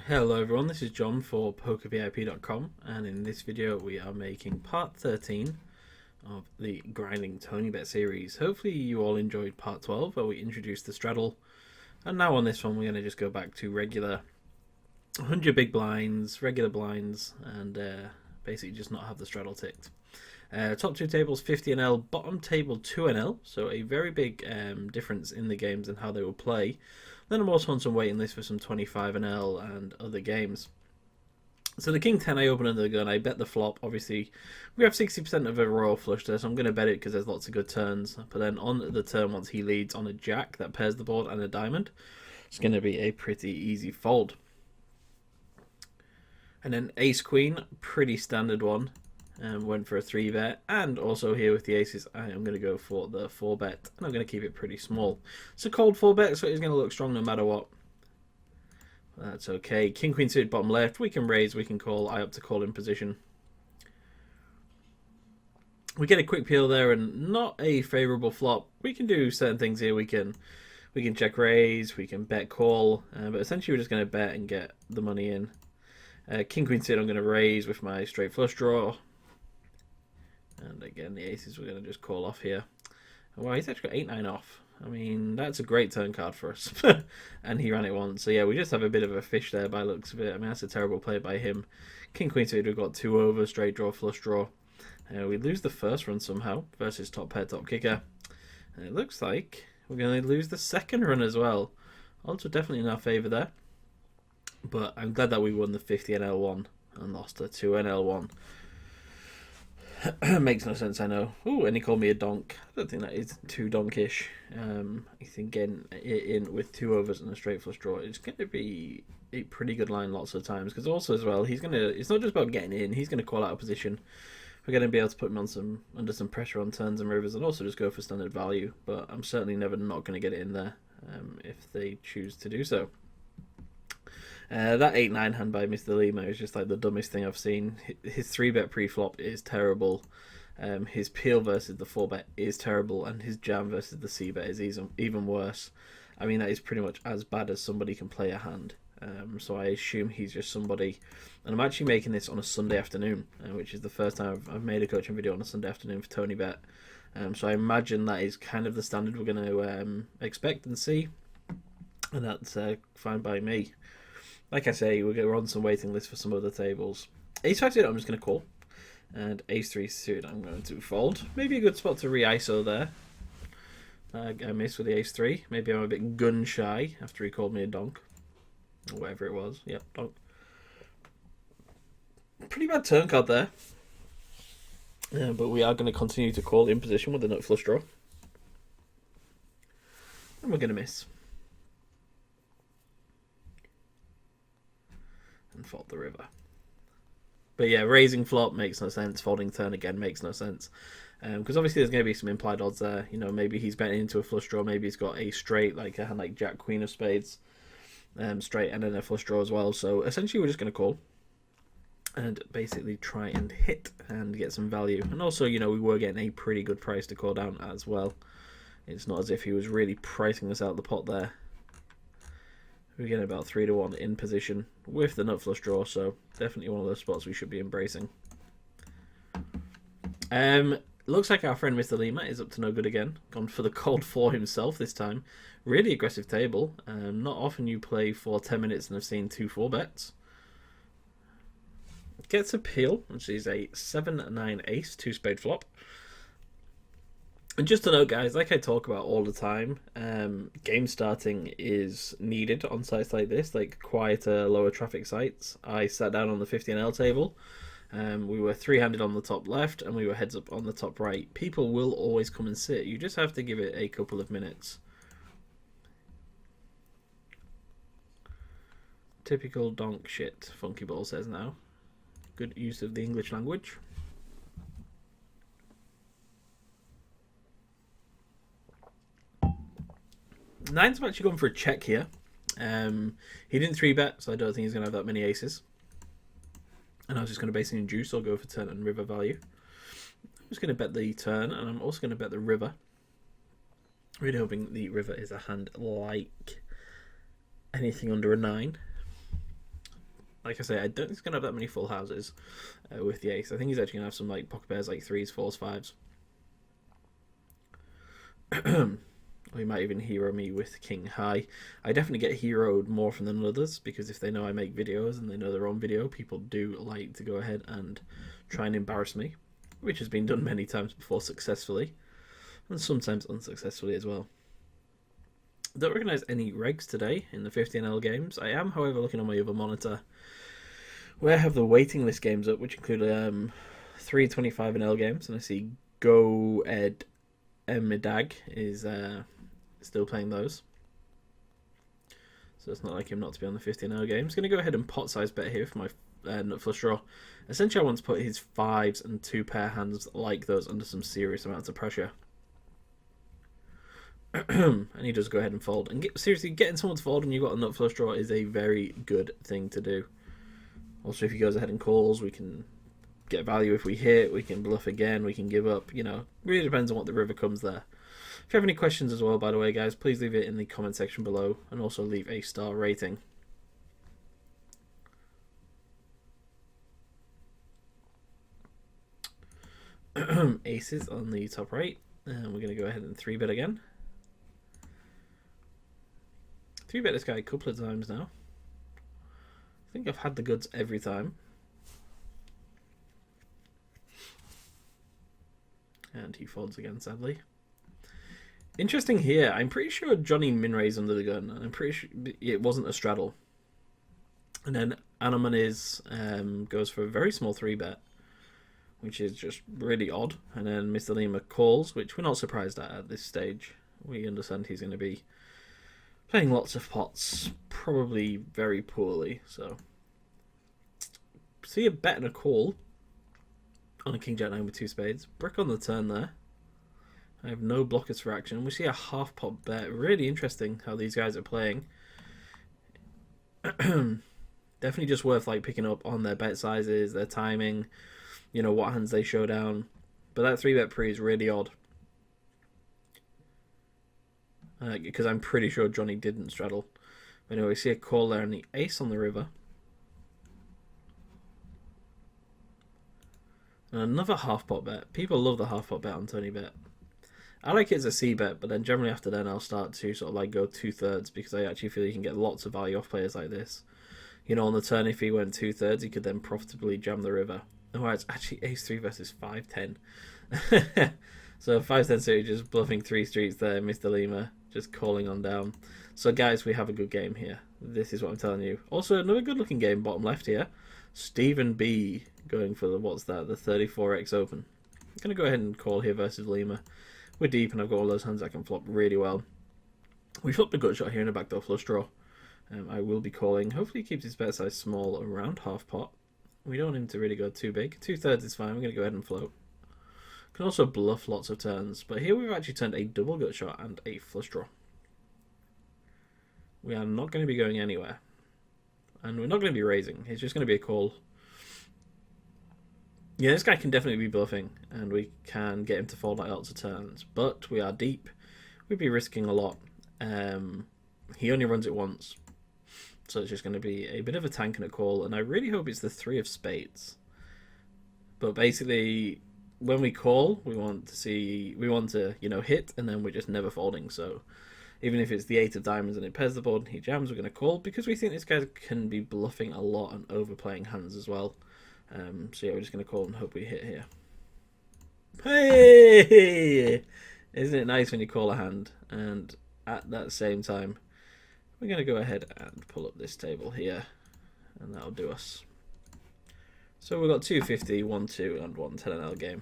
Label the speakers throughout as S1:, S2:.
S1: Hello everyone, this is John for PokerVIP.com, and in this video we are making part 13 of the Grinding TonyBet series. Hopefully you all enjoyed part 12 where we introduced the straddle, and now on this one we're going to just go back to regular 100 big blinds, regular blinds, and basically just not have the straddle ticked. Top two tables 50NL, bottom table 2NL, so a very big difference in the games and how they will play. Then I'm also on some waiting list for some 25NL and other games. So the King 10 I open under the gun, I bet the flop. Obviously, we have 60% of a royal flush there, so I'm going to bet it because there's lots of good turns. But then on the turn, once he leads on a jack that pairs the board and a diamond, it's going to be a pretty easy fold. And then Ace Queen, pretty standard one. Went for a 3-bet, and also here with the aces I am going to go for the 4-bet, and I'm going to keep it pretty small. It's a cold 4-bet, so it's going to look strong no matter what. That's okay. King Queen suited bottom left, we can raise, we can call. I opt to call in position. We get a quick peel there and not a favourable flop. We can do certain things here. We can check raise, we can bet call, but essentially we're just going to bet and get the money in. King Queen suited I'm going to raise with my straight flush draw. And again, the aces we're going to just call off here. Well, he's actually got 8-9 off. I mean, that's a great turn card for us. And he ran it once. So yeah, we just have a bit of a fish there by looks of it. I mean, that's a terrible play by him. King Queen suited, we've got 2 over, straight draw, flush draw. We lose the first run somehow versus top pair, top kicker. And it looks like we're going to lose the second run as well. Odds are definitely in our favour there. But I'm glad that we won the 50NL1 and lost the 2NL1. Makes no sense, I know. Ooh, and he called me a donk. I don't think that is too donkish. I think getting it in with 2 overs and a straight flush draw is going to be a pretty good line lots of times. Because also as well, he's going to. It's not just about getting in. He's going to call out a position. We're going to be able to put him on under some pressure on turns and rivers, and also just go for standard value. But I'm certainly never not going to get it in there if they choose to do so. That 8-9 hand by Mr. Lima is just like the dumbest thing I've seen. His 3-bet pre-flop is terrible. His peel versus the 4-bet is terrible. And his jam versus the C-bet is even worse. I mean, that is pretty much as bad as somebody can play a hand. So I assume he's just somebody. And I'm actually making this on a Sunday afternoon, which is the first time I've made a coaching video on a Sunday afternoon for TonyBet. So I imagine that is kind of the standard we're going to expect and see. And that's fine by me. Like I say, we're on some waiting list for some other tables. Ace 5 suited, I'm just going to call. And Ace 3 suited, I'm going to fold. Maybe a good spot to re-ISO there. I missed with the Ace 3. Maybe I'm a bit gun shy after he called me a donk. Or whatever it was. Yep, donk. Pretty bad turn card there. But we are going to continue to call in position with the nut flush draw. And we're going to miss. And fold the river. But yeah, raising flop makes no sense. Folding turn again makes no sense. Because obviously there's going to be some implied odds there. You know, maybe he's betting into a flush draw. Maybe he's got a straight, like a hand like Jack, Queen of Spades. Straight and then a flush draw as well. So essentially we're just going to call. And basically try and hit and get some value. And also, you know, we were getting a pretty good price to call down as well. It's not as if he was really pricing us out the pot there. We're getting about 3-1 in position with the nut flush draw, so definitely one of those spots we should be embracing. Looks like our friend Mr. Lima is up to no good again. Gone for the cold 4 himself this time. Really aggressive table. Not often you play for 10 minutes and have seen 2 4-bets. Gets a peel, which is a 7-9 ace, 2-spade flop. And just to note, guys, like I talk about all the time, game starting is needed on sites like this, like quieter, lower traffic sites. I sat down on the 50NL table. We were 3-handed on the top left, and we were heads up on the top right. People will always come and sit. You just have to give it a couple of minutes. Typical donk shit, Funky Ball says now. Good use of the English language. Nine's actually gone for a check here. He didn't 3-bet, so I don't think he's going to have that many aces. And I was just going to basically induce or go for turn and river value. I'm just going to bet the turn, and I'm also going to bet the river. Really hoping the river is a hand like anything under a 9. like I say, I don't think he's going to have that many full houses with the ace. I think he's actually going to have some like pocket pairs like 3s, 4s, 5s. Or he might even hero me with king high. I definitely get heroed more often than others, because if they know I make videos and they know they're on video, people do like to go ahead and try and embarrass me, which has been done many times before successfully, and sometimes unsuccessfully as well. I don't recognise any regs today in the 50NL games. I am, however, looking on my other monitor where I have the waiting list games up, which include 3 25NL games, and I see Go Ed Emidag is still playing those. So it's not like him not to be on the 50NL games. Going to go ahead and pot size bet here for my nut flush draw. Essentially, I want to put his 5s and 2 pair hands like those under some serious amounts of pressure. And he does go ahead and fold. And seriously, getting someone to fold when you've got a nut flush draw is a very good thing to do. Also, if he goes ahead and calls, we can get value if we hit, we can bluff again, we can give up, you know, really depends on what the river comes there. If you have any questions as well, by the way, guys, please leave it in the comment section below, and also leave a star rating. Aces on the top right, and we're going to go ahead and 3-bet again. 3-bet this guy a couple of times now. I think I've had the goods every time. And he folds again, sadly. Interesting here. I'm pretty sure Johnny min-raised under the gun, and I'm pretty sure it wasn't a straddle. And then Anoman goes for a very small 3-bet, which is just really odd. And then Mr. Lima calls, which we're not surprised at this stage. We understand he's going to be playing lots of pots, probably very poorly. So, see a bet and a call on a king jack 9 with 2 spades. Brick on the turn there. I have no blockers for action. We see a half pot bet. Really interesting how these guys are playing. Definitely just worth like picking up on their bet sizes, their timing, you know, what hands they show down. But that 3-bet pre is really odd. Because I'm pretty sure Johnny didn't straddle. But anyway, we see a call there and the ace on the river. And another half pot bet. People love the half pot bet on TonyBet. I like it as a C bet, but then generally after then I'll start to sort of like go 2/3, because I actually feel you can get lots of value off players like this. You know, on the turn if he went 2/3, he could then profitably jam the river. Oh, it's actually ace 3 versus 5-10. So 5-10 suited, just bluffing 3 streets there, Mr. Lima, just calling on down. So guys, we have a good game here. This is what I'm telling you. Also, another good looking game bottom left here. Stephen B going for the, what's that, the 34x open. I'm going to go ahead and call here versus Lima. We're deep and I've got all those hands that can flop really well. We flopped a gut shot here in a backdoor flush draw. I will be calling. Hopefully he keeps his bet size small, around half pot. We don't want him to really go too big. 2/3 is fine. We're going to go ahead and float. Can also bluff lots of turns. But here we've actually turned a double gut shot and a flush draw. We are not going to be going anywhere. And we're not going to be raising. It's just going to be a call. Yeah, this guy can definitely be bluffing, and we can get him to fold like lots of turns. But we are deep. We'd be risking a lot. He only runs it once. So it's just going to be a bit of a tank and a call. And I really hope it's the 3 of spades. But basically, when we call, we want to, you know, hit, and then we're just never folding. So even if it's the 8 of diamonds and it pairs the board and he jams, we're going to call, because we think this guy can be bluffing a lot and overplaying hands as well. So yeah, we're just going to call and hope we hit here. Hey! Isn't it nice when you call a hand? And at that same time, we're going to go ahead and pull up this table here. And that'll do us. So we've got 250, 1-2, and 1-10NL game.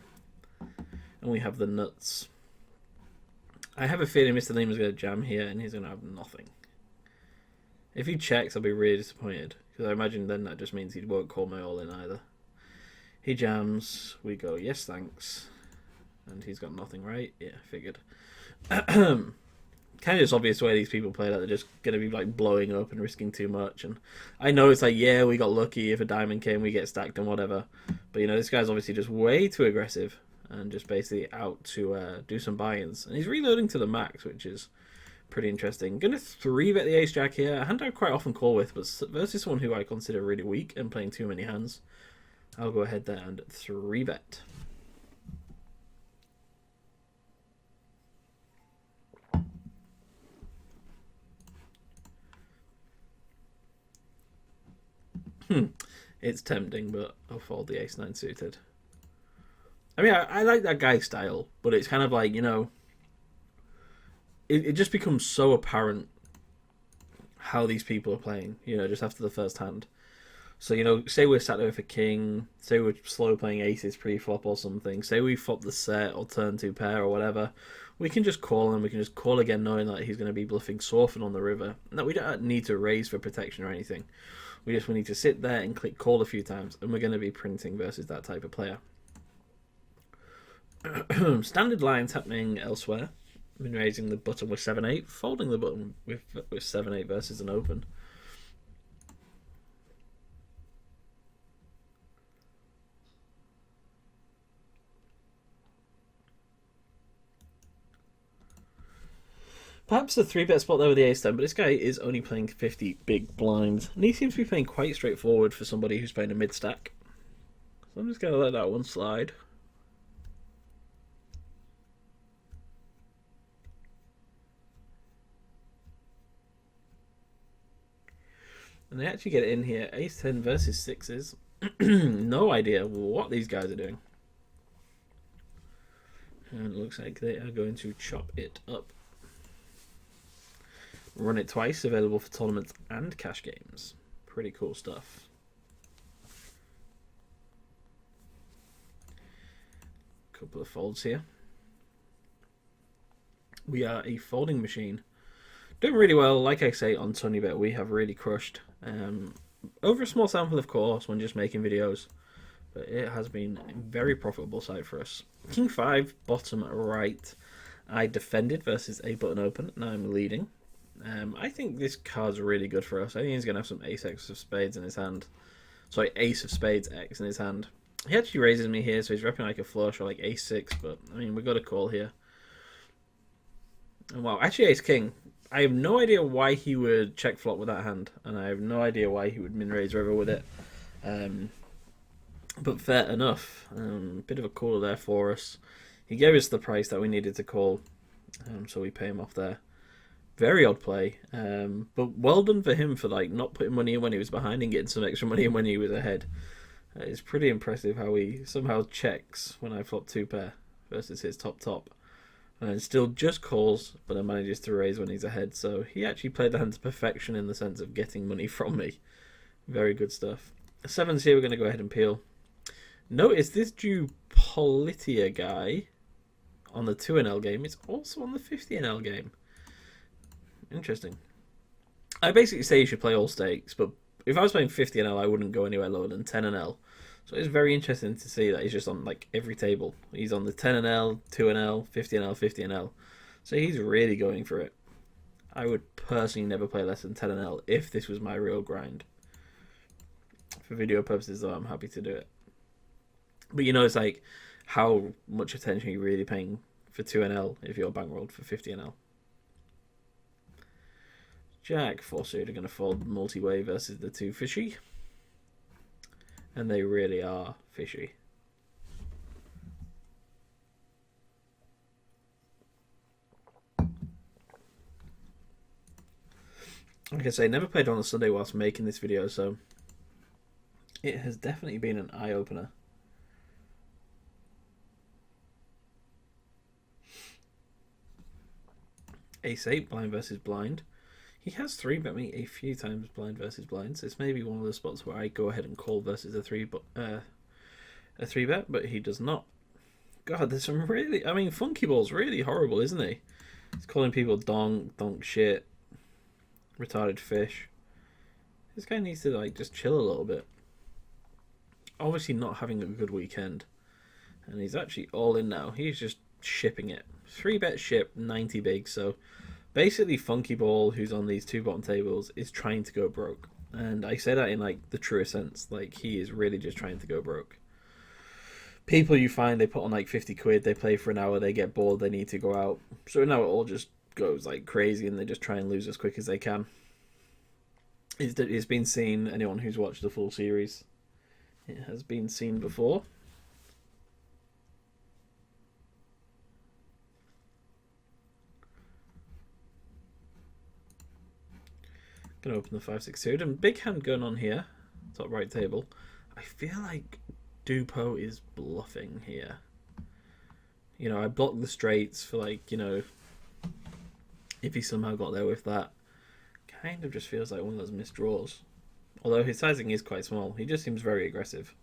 S1: And we have the nuts. I have a feeling Mr. Lima's going to jam here, and he's going to have nothing. If he checks, I'll be really disappointed, because I imagine then that just means he won't call my all-in either. He jams, we go, yes thanks, and he's got nothing, right? Yeah, figured. Kind of just obvious the way these people play that they're just going to be like blowing up and risking too much. And I know it's like, yeah, we got lucky, if a diamond came we get stacked and whatever, but you know, this guy's obviously just way too aggressive and just basically out to do some buy-ins. And he's reloading to the max, which is Pretty interesting. Going to 3-bet the ace jack here. A hand I quite often call with, but versus someone who I consider really weak and playing too many hands, I'll go ahead there and 3-bet. It's tempting, but I'll fold the ace-9 suited. I mean, I like that guy's style, but it's kind of like, you know, it just becomes so apparent how these people are playing, you know, just after the first hand. So, you know, say we're sat there with a king, say we're slow playing aces pre-flop or something, say we flop the set or turn 2 pair or whatever, we can just call him, we can just call again knowing that he's going to be bluffing so often on the river. No, we don't need to raise for protection or anything. We just need to sit there and click call a few times, and we're going to be printing versus that type of player. Standard lines happening elsewhere. I've been raising the button with 7-8, folding the button with 7-8 versus an open. Perhaps the 3-bet spot there with the ace-10, but this guy is only playing 50 big blinds, and he seems to be playing quite straightforward for somebody who's playing a mid-stack. So I'm just going to let that one slide. And they actually get it in here. Ace-10 versus 6s. No idea what these guys are doing. And it looks like they are going to chop it up. Run it twice, available for tournaments and cash games. Pretty cool stuff. Couple of folds here. We are a folding machine. Doing really well, like I say, on TonyBet, we have really crushed. Over a small sample, of course, when just making videos. But it has been a very profitable side for us. King 5, bottom right. I defended versus a button open, and I'm leading. I think this card's really good for us. I think he's going to have some ace-x of spades in his hand. Sorry, ace of spades x in his hand. He actually raises me here, so he's repping like a flush or like ace-6, but, I mean, we've got a call here. And wow, actually ace-king. I have no idea why he would check flop with that hand, and I have no idea why he would min-raise river with it. But fair enough. Bit of a caller there for us. He gave us the price that we needed to call, so we pay him off there. Very odd play, but well done for him for like not putting money in when he was behind and getting some extra money in when he was ahead. It's pretty impressive how he somehow checks when I flop 2 pair versus his top. And still just calls, but then manages to raise when he's ahead. So he actually played the hand to perfection in the sense of getting money from me. Very good stuff. 7s here, we're going to go ahead and peel. Notice this Dupolitia guy on the 2NL game is also on the 50NL game. Interesting. I basically say you should play all stakes, but if I was playing 50NL, I wouldn't go anywhere lower than 10NL. So it's very interesting to see that he's just on like every table. He's on the 10NL, 2NL, 50NL, 50NL. So he's really going for it. I would personally never play less than 10NL if this was my real grind. For video purposes, though, I'm happy to do it. But you know, it's like how much attention you're really paying for 2NL if you're bankrolled for 50NL. Jack 4 suit are going to fold multi-way versus the 2 fishy. And they really are fishy. Like I say, never played on a Sunday whilst making this video, so it has definitely been an eye-opener. Ace-8, blind versus blind. He has 3-bet me a few times blind versus blind, so it's maybe one of the spots where I go ahead and call versus a 3-bet, but he does not. God, there's some really... I mean, Funky Ball's really horrible, isn't he? He's calling people donk shit, retarded fish. This guy needs to, like, just chill a little bit. Obviously not having a good weekend. And he's actually all in now. He's just shipping it. 3-bet ship, 90 big, so... Basically, Funky Ball, who's on these 2 bottom tables, is trying to go broke. And I say that in, like, the truest sense. Like, he is really just trying to go broke. People you find, they put on, like, 50 quid, they play for an hour, they get bored, they need to go out. So now it all just goes like crazy and they just try and lose as quick as they can. It's been seen, anyone who's watched the full series, it has been seen before. Gonna open the 5-6 suited, and big hand going on here, top right table. I feel like Dupo is bluffing here. You know, I blocked the straights for like, you know, if he somehow got there with that. Kind of just feels like one of those missed draws. Although his sizing is quite small, he just seems very aggressive.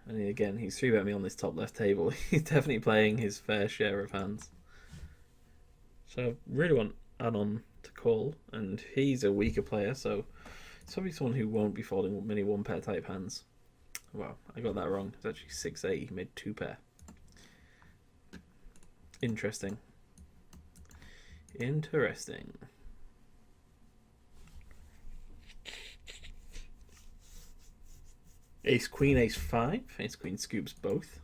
S1: And again, he's 3-bet me on this top left table. He's definitely playing his fair share of hands. So I really want Anon to call, and he's a weaker player, so it's probably someone who won't be folding many one-pair type hands. Wow, I got that wrong. It's actually 6-8, he made 2-pair. Interesting. Interesting. Ace Queen, Ace 5. Ace Queen scoops both.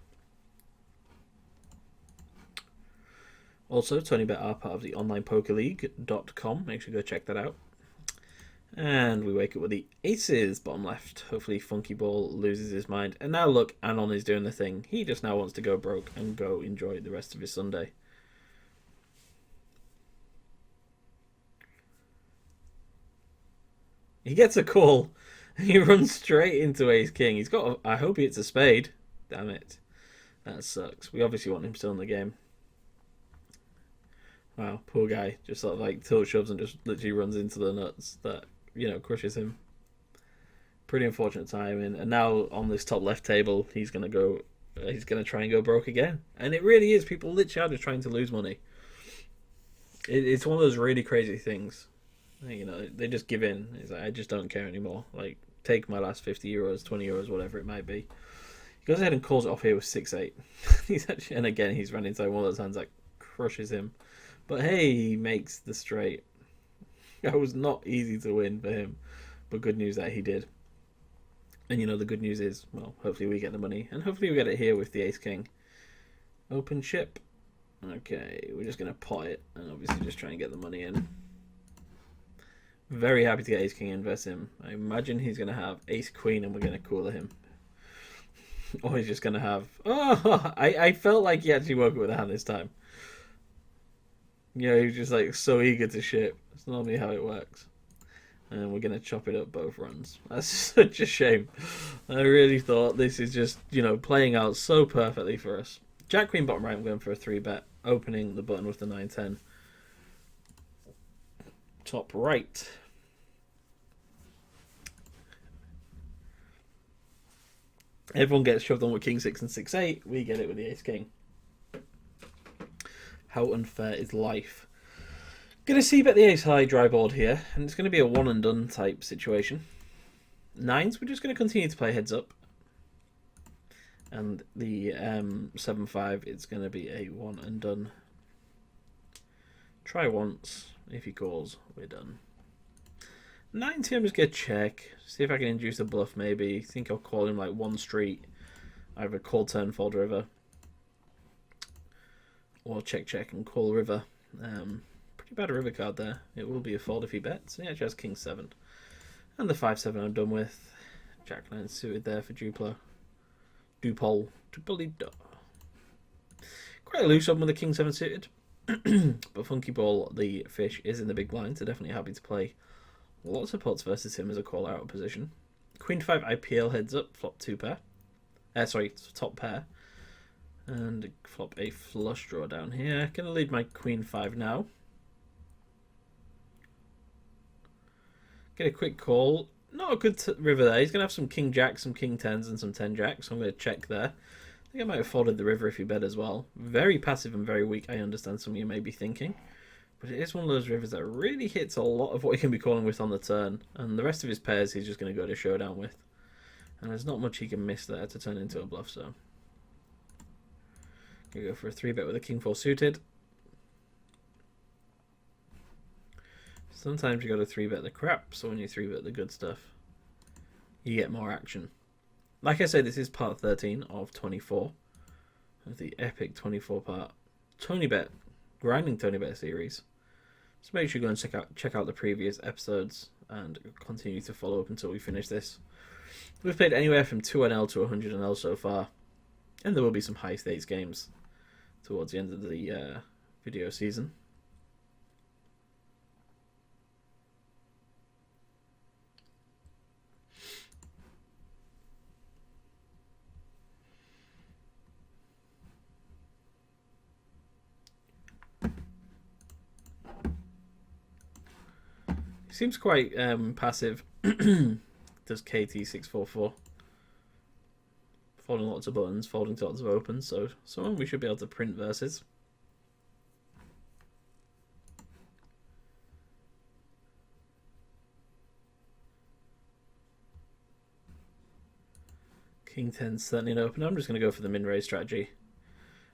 S1: Also, TonyBet are part of the onlinepokerleague.com. Make sure you go check that out. And we wake up with the aces, bottom left. Hopefully Funky Ball loses his mind. And now look, Anon is doing the thing. He just now wants to go broke and go enjoy the rest of his Sunday. He gets a call. He runs straight into Ace King. He's got. I hope he hits a spade. Damn it. That sucks. We obviously want him still in the game. Wow, poor guy. Just sort of like tilt shoves and just literally runs into the nuts. That, you know, crushes him. Pretty unfortunate timing. And now on this top left table, he's gonna go. He's gonna try and go broke again. And it really is. People literally are just trying to lose money. It's one of those really crazy things. You know, they just give in. It's like, I just don't care anymore. Like, take my last 50 euros, 20 euros, whatever it might be. He goes ahead and calls it off here with 6-8. He's actually, and again, he's running into one of those hands that crushes him. But hey, he makes the straight. That was not easy to win for him. But good news that he did. And you know, the good news is, well, hopefully we get the money. And hopefully we get it here with the Ace King. Open chip. Okay, we're just going to pot it. And obviously just try and get the money in. Very happy to get Ace King invest him. I imagine he's going to have Ace Queen and we're going to cooler him. Or he's just going to have... Oh, I felt like he actually woke up with a hand this time. You know, he was just like so eager to ship. It's normally how it works. And we're going to chop it up both runs. That's such a shame. I really thought this is just, you know, playing out so perfectly for us. Jack Queen bottom right, I'm going for a 3-bet. Opening the button with the 9-10. Top right. Everyone gets shoved on with King 6 and 6-8. We get it with the Ace King. How unfair is life? Gonna see bet the Ace High dry board here, and it's gonna be a one and done type situation. Nines, we're just gonna continue to play heads up. And the 7-5, it's gonna be a one and done. Try once. If he calls, we're done. 9-2, I'm just going to check. See if I can induce a bluff, maybe. I think I'll call him like one street. Either call turn, fold river. Or check and call river. Pretty bad river card there. It will be a fold if he bets. He actually has King 7. And the 5-7 I'm done with. Jack 9 suited there for Duplo. Dupol. Dupolido. Quite a loose one with the King 7 suited. But Funky Ball, the fish, is in the big blind, so definitely happy to play lots of pots versus him as a call out position. Queen 5 IPL heads up, flop 2-pair. Top pair. And flop a flush draw down here. Gonna lead my Queen 5 now. Get a quick call. Not a good river there. He's gonna have some King Jack, some King 10s, and some 10 Jacks. So I'm gonna check there. I think I might have folded the river if he bet as well. Very passive and very weak, I understand some of you may be thinking. But it is one of those rivers that really hits a lot of what he can be calling with on the turn. And the rest of his pairs he's just going to go to showdown with. And there's not much he can miss there to turn into a bluff, so. Gonna go for a 3-bet with a King 4 suited. Sometimes you got to 3-bet the crap, so when you 3-bet the good stuff, you get more action. Like I said, this is part 13 of 24 of the epic 24 part TonyBet, grinding TonyBet series. So make sure you go and check out the previous episodes and continue to follow up until we finish this. We've played anywhere from 2NL to 100NL so far, and there will be some high stakes games towards the end of the video season. He seems quite passive. Does KT644. Folding lots of buttons, folding to lots of opens, so someone we should be able to print versus. King 10 certainly an open. I'm just going to go for the min-raise strategy.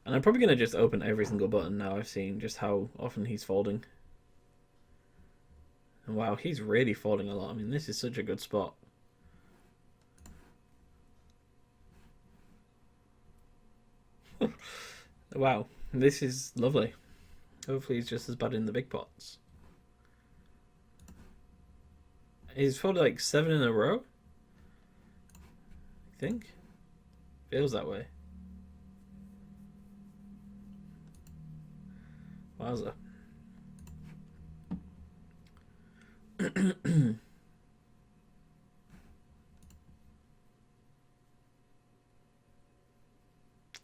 S1: And I'm probably going to just open every single button now I've seen just how often he's folding. And wow, he's really folding a lot. I mean, this is such a good spot. Wow, this is lovely. Hopefully he's just as bad in the big pots. He's folded like 7 in a row, I think. Feels that way. Wowza.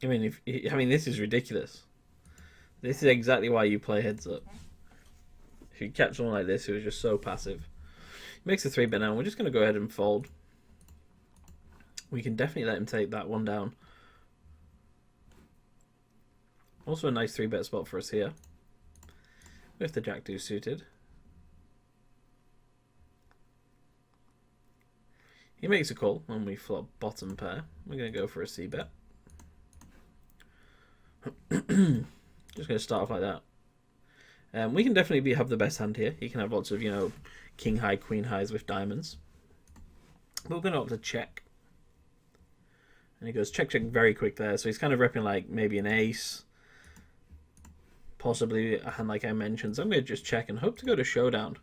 S1: I mean, this is ridiculous. This is exactly why you play heads up. If you catch someone like this who is just so passive, he makes a 3-bet now. We're just going to go ahead and fold. We can definitely let him take that one down. Also a nice 3-bet spot for us here, with the Jack 2 suited. He makes a call when we flop bottom pair. We're going to go for a C-bet. Just going to start off like that. We can definitely have the best hand here. He can have lots of, king high, queen highs with diamonds. But we're going to opt to check. And he goes check, check very quick there. So he's kind of repping like maybe an ace. Possibly a hand like I mentioned. So I'm going to just check and hope to go to showdown.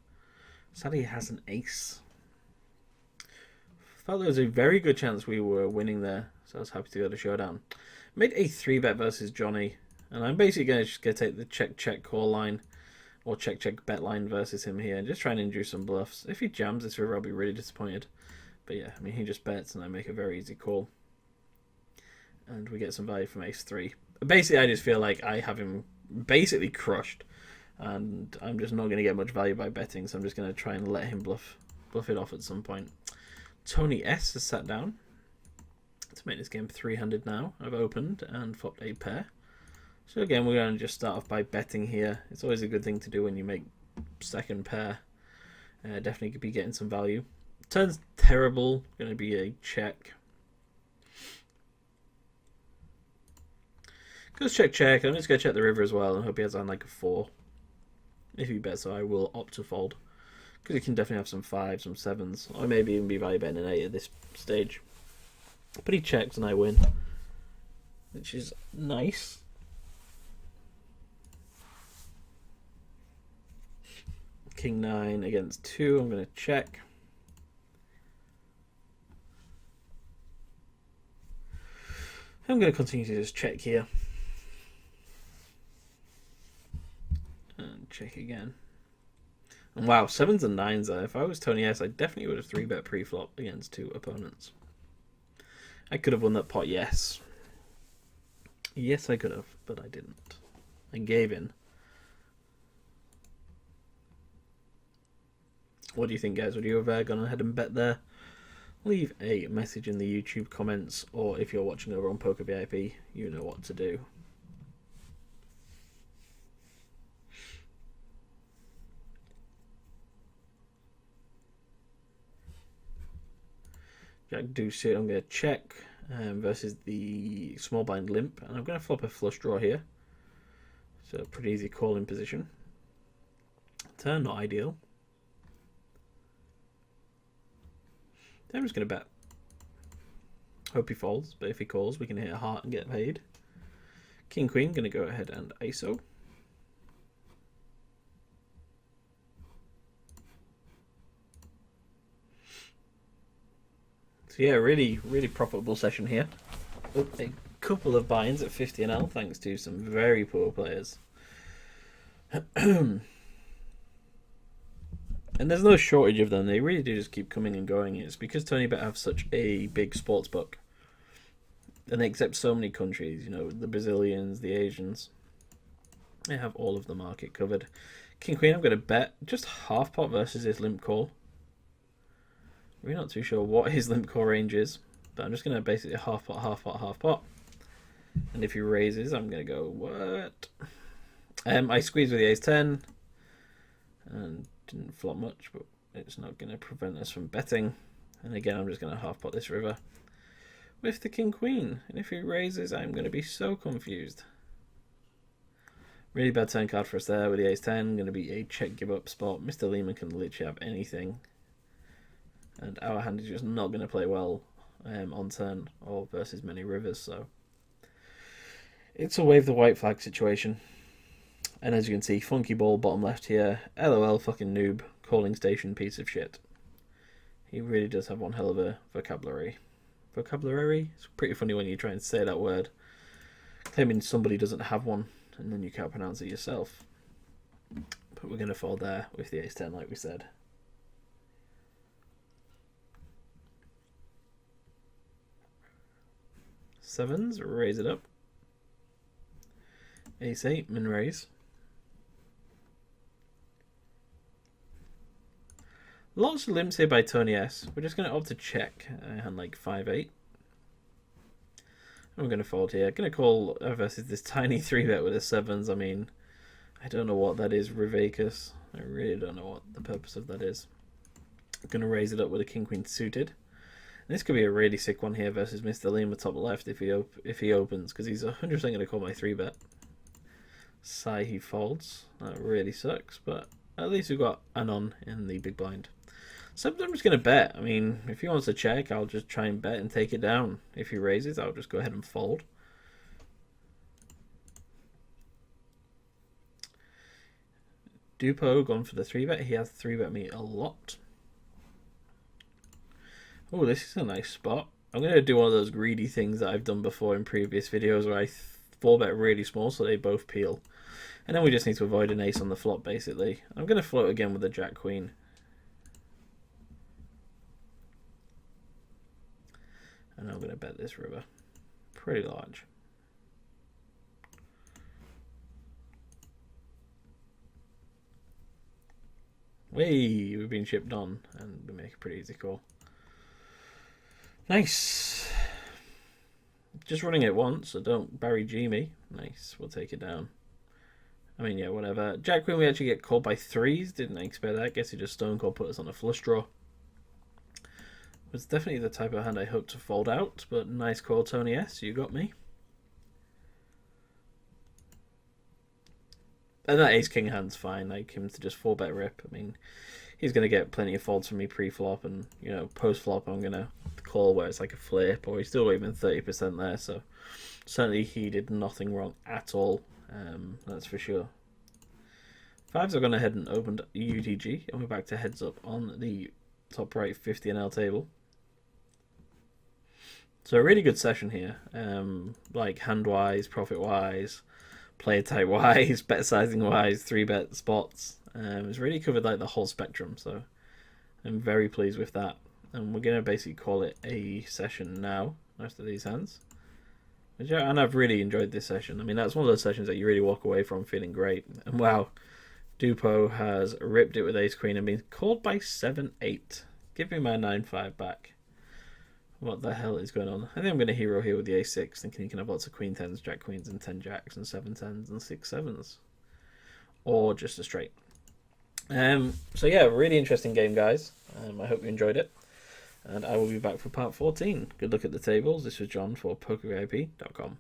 S1: Sadly, he has an ace. Felt there was a very good chance we were winning there. So I was happy to go to showdown. Made a 3-bet versus Johnny. And I'm basically going to take the check, check call line. Or check, check bet line versus him here. And just try and induce some bluffs. If he jams this river, I'll be really disappointed. But yeah, I mean, he just bets and I make a very easy call. And we get some value from ace 3. Basically, I just feel like I have him basically crushed. And I'm just not going to get much value by betting. So I'm just going to try and let him bluff it off at some point. Tony S has sat down to make this game 300 now. I've opened and flopped a pair. So again, we're going to just start off by betting here. It's always a good thing to do when you make second pair. Definitely could be getting some value. Turn's terrible. Going to be a check. Goes check, check. I'm just going to check the river as well and hope he has on like a 4. If he bets, so I will opt to fold. Because he can definitely have some 5s, some 7s. Or maybe even be value betting an 8 at this stage. But he checks and I win. Which is nice. King 9 against 2. I'm going to check. I'm going to continue to just check here. And check again. And wow, 7s and 9s there. If I was Tony S, I definitely would have 3-bet pre-flop against 2 opponents. I could have won that pot, yes. Yes, I could have, but I didn't. I gave in. What do you think, guys? Would you have gone ahead and bet there? Leave a message in the YouTube comments, or if you're watching over on Poker VIP, you know what to do. Jack deuce here, I'm going to check versus the small blind limp, and I'm going to flop a flush draw here. So pretty easy call in position. Turn not ideal. I'm just going to bet. Hope he folds, but if he calls, we can hit a heart and get paid. King Queen, going to go ahead and ISO. So yeah, really, really profitable session here. A couple of buy-ins at 50 NL thanks to some very poor players. And there's no shortage of them. They really do just keep coming and going. It's because TonyBet have such a big sports book. And they accept so many countries, you know, the Brazilians, the Asians. They have all of the market covered. King Queen, I'm going to bet just half pot versus his limp call. We're not too sure what his limp call range is, but I'm just going to basically half pot, half pot, half pot. And if he raises, I'm going to go, what? I squeeze with the ace-10 and didn't flop much, but it's not going to prevent us from betting. And again, I'm just going to half pot this river with the King Queen. And if he raises, I'm going to be so confused. Really bad turn card for us there with the ace-10. Going to be a check give up spot. Mr. Lehman can literally have anything. And our hand is just not going to play well on turn or versus many rivers. So it's a wave the white flag situation. And as you can see, funky ball bottom left here. LOL fucking noob. Calling station piece of shit. He really does have one hell of a vocabulary. Vocabulary? It's pretty funny when you try and say that word. Claiming somebody doesn't have one and then you can't pronounce it yourself. But we're going to fold there with the ace-10 like we said. Sevens, raise it up. Ace-8, min raise. Lots of limps here by Tony S. We're just going to opt to check hand like 5-8. And we're going to fold here. Going to call versus this tiny 3-bet with the sevens. I mean, I don't know what that is, Rivacus. I really don't know what the purpose of that is. I'm going to raise it up with a King Queen suited. And this could be a really sick one here versus Mr. Lima top left if he opens, because he's 100% going to call my 3-bet. Sigh, he folds. That really sucks, but at least we've got Anon in the big blind. So I'm just going to bet. I mean, if he wants to check, I'll just try and bet and take it down. If he raises, I'll just go ahead and fold. Dupo gone for the 3-bet. He has 3-bet me a lot. Oh, this is a nice spot. I'm going to do one of those greedy things that I've done before in previous videos where I 4-bet really small so they both peel. And then we just need to avoid an ace on the flop, basically. I'm going to float again with the Jack Queen. And I'm going to bet this river. Pretty large. Way, we've been chipped on, and we make a pretty easy call. Nice. Just running it once, so don't Barry G me. Nice, we'll take it down. I mean, yeah, whatever. Jack Queen, we actually get called by 3s. Didn't expect that. Guess he just stone cold put us on a flush draw. Was definitely the type of hand I hoped to fold out, but nice call, Tony S. You got me. And that ace-king hand's fine. Like him to just 4-bet rip. I mean, he's going to get plenty of folds from me pre-flop, and, you know, post-flop I'm going to call where it's like a flip, or he's still waving 30% there, so certainly he did nothing wrong at all. That's for sure. Fives are gone ahead and opened UTG, and we're back to heads up on the top right 50 NL table. So a really good session here, like hand-wise, profit-wise, player type-wise, bet sizing-wise, 3-bet spots. It's really covered like the whole spectrum, so I'm very pleased with that. And we're going to basically call it a session now, most of these hands. And I've really enjoyed this session. I mean, that's one of those sessions that you really walk away from feeling great. And wow, Dupo has ripped it with ace-queen and been called by 7-8. Give me my 9-5 back. What the hell is going on? I think I'm going to hero here with the ace-6, thinking he can have lots of queen 10s, jack queens, and 10 jacks, and 7 10s, and 6 7s. Or just a straight. So yeah, really interesting game, guys. I hope you enjoyed it. And I will be back for part 14. Good luck at the tables. This was John for PokerVIP.com.